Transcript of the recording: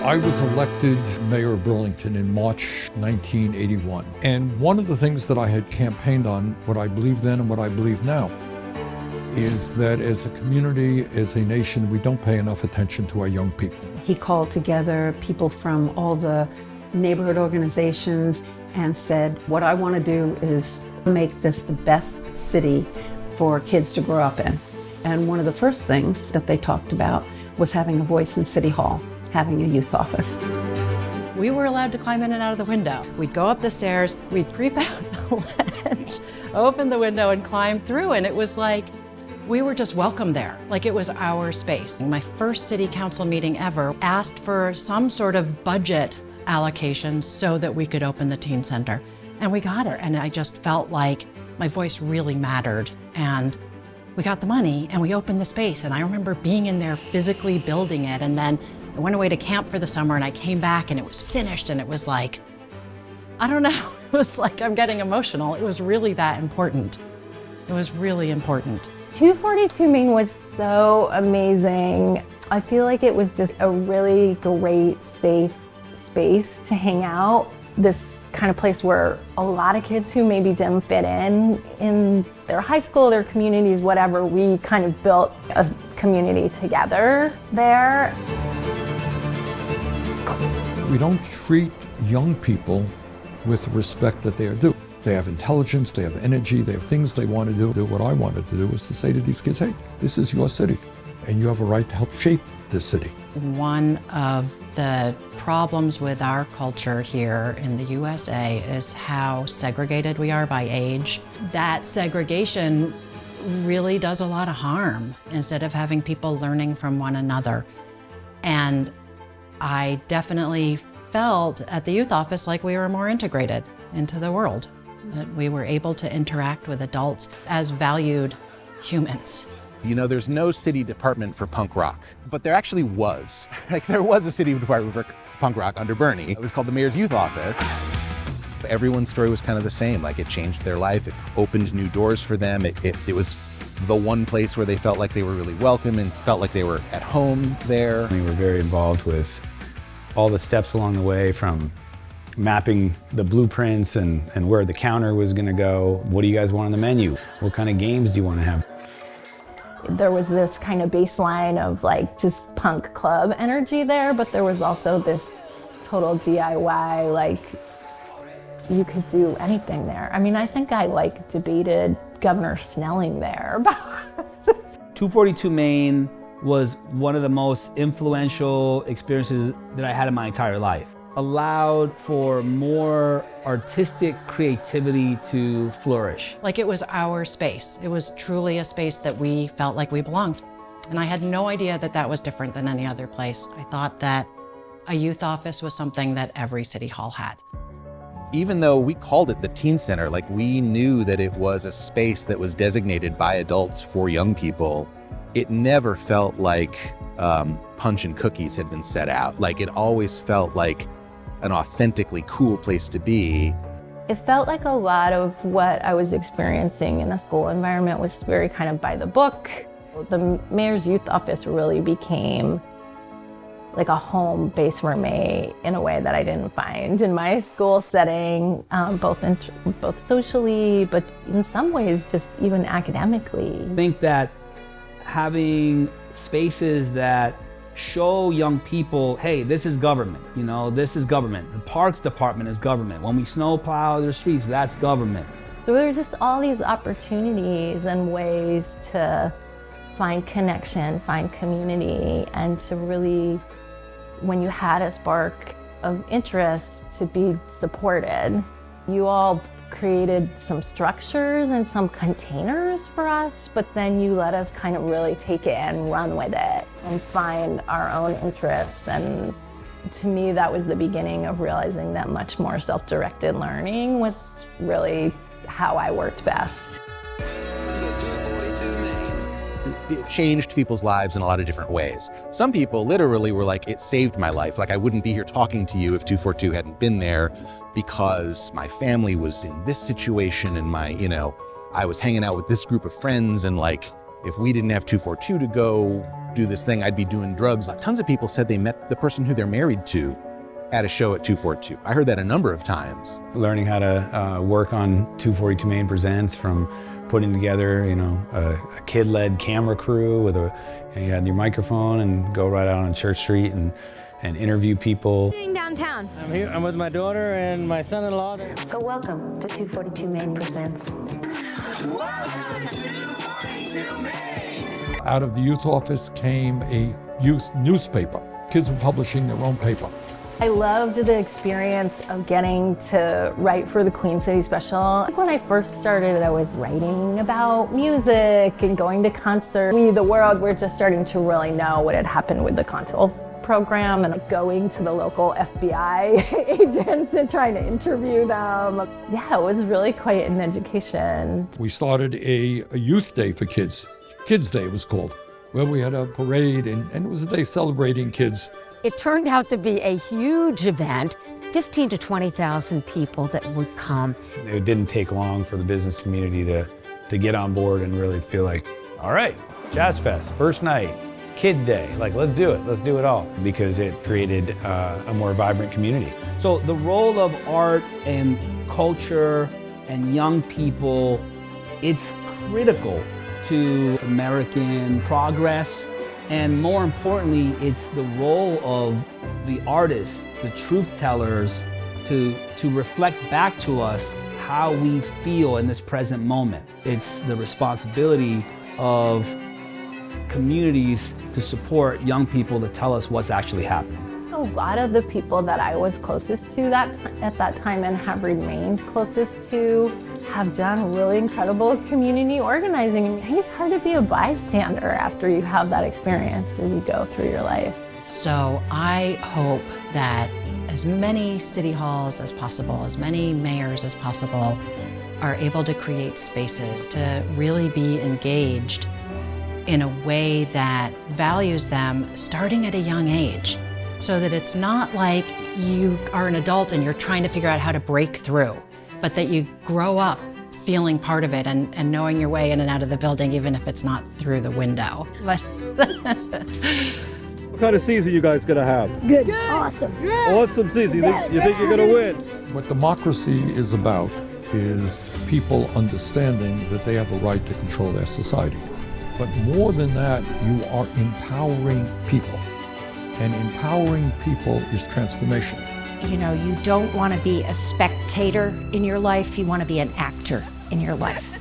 I was elected Mayor of Burlington in March 1981. And one of the things that I had campaigned on, what I believe then and what I believe now, is that as a community, as a nation, we don't pay enough attention to our young people. He called together people from all the neighborhood organizations and said, what I want to do is make this the best city for kids to grow up in. And one of the first things that they talked about was having a voice in City Hall, having a youth office. We were allowed to climb in and out of the window. We'd go up the stairs, we'd creep out a ledge, open the window and climb through, and it was like, we were just welcome there, like it was our space. My first city council meeting ever asked for some sort of budget allocation so that we could open the teen center. And we got it, and I just felt like my voice really mattered. And we got the money and we opened the space, and I remember being in there physically building it, and then I went away to camp for the summer and I came back and it was finished, and it was like, I don't know, it was like I'm getting emotional. It was really that important. It was really important. 242 Main was so amazing. I feel like it was just a really great, safe space to hang out. This kind of place where a lot of kids who maybe didn't fit in their high school, their communities, whatever, we kind of built a community together there. We don't treat young people with the respect that they are due. They have intelligence, they have energy, they have things they want to do. What I wanted to do was to say to these kids, hey, this is your city, and you have a right to help shape this city. One of the problems with our culture here in the USA is how segregated we are by age. That segregation really does a lot of harm instead of having people learning from one another. And I definitely felt at the youth office like we were more integrated into the world, that we were able to interact with adults as valued humans. You know, there's no city department for punk rock, but there actually was. Like, there was a city department for punk rock under Bernie. It was called the Mayor's Youth Office. Everyone's story was kind of the same. Like, it changed their life. It opened new doors for them. It was the one place where they felt like they were really welcome and felt like they were at home there. We were very involved with all the steps along the way, from mapping the blueprints and where the counter was gonna go. What do you guys want on the menu? What kind of games do you want to have? There was this kind of baseline of like just punk club energy there, but there was also this total DIY, like you could do anything there. I mean, I think I like debated Governor Snelling there. 242 Main was one of the most influential experiences that I had in my entire life. Allowed for more artistic creativity to flourish. Like it was our space. It was truly a space that we felt like we belonged. And I had no idea that that was different than any other place. I thought that a youth office was something that every city hall had. Even though we called it the teen center, like we knew that it was a space that was designated by adults for young people, it never felt like punch and cookies had been set out. Like, it always felt like an authentically cool place to be. It felt like a lot of what I was experiencing in the school environment was very kind of by the book. The Mayor's Youth Office really became like a home base for me in a way that I didn't find in my school setting, both socially, but in some ways just even academically. I think that having spaces that show young people, hey, this is government, you know, this is government. The Parks Department is government. When we snowplow the streets, that's government. So there were just all these opportunities and ways to find connection, find community, and to really, when you had a spark of interest, to be supported. You all created some structures and some containers for us, but then you let us kind of really take it and run with it and find our own interests. And to me, that was the beginning of realizing that much more self-directed learning was really how I worked best. It changed people's lives in a lot of different ways. Some people literally were like, it saved my life. Like, I wouldn't be here talking to you if 242 hadn't been there, because my family was in this situation and I was hanging out with this group of friends, and like, If we didn't have 242 to go do this thing, I'd be doing drugs. Tons of people said they met the person who they're married to at a show at 242. I heard that a number of times. Learning how to work on 242 Main Presents, from putting together, a kid-led camera crew with you had your microphone and go right out on Church Street and interview people. Doing downtown. I'm here. I'm with my daughter and my son-in-law. So welcome to 242 Main Presents. Out of the youth office came a youth newspaper. Kids were publishing their own paper. I loved the experience of getting to write for the Queen City Special. When I first started, I was writing about music and going to concerts. We, the world, were just starting to really know what had happened with the Contour program, and going to the local FBI agents and trying to interview them. Yeah, it was really quite an education. We started a youth day for kids. Kids Day it was called, where we had a parade and it was a day celebrating kids. It turned out to be a huge event, 15 to 20,000 people that would come. It didn't take long for the business community to get on board and really feel like, all right, Jazz Fest, first night, Kids Day, let's do it all, because it created a more vibrant community. So the role of art and culture and young people, it's critical to American progress. And more importantly, it's the role of the artists, the truth tellers, to reflect back to us how we feel in this present moment. It's the responsibility of communities to support young people to tell us what's actually happening. A lot of the people that I was closest to at that time and have remained closest to have done really incredible community organizing. I think it's hard to be a bystander after you have that experience as you go through your life. So I hope that as many city halls as possible, as many mayors as possible, are able to create spaces to really be engaged in a way that values them starting at a young age, so that it's not like you are an adult and you're trying to figure out how to break through, but that you grow up feeling part of it and knowing your way in and out of the building, even if it's not through the window. But What kind of season you guys gonna have? Good. Awesome. Awesome season. You think you're gonna win? What democracy is about is people understanding that they have a right to control their society. But more than that, you are empowering people. And empowering people is transformation. You don't want to be a spectator in your life, you want to be an actor in your life.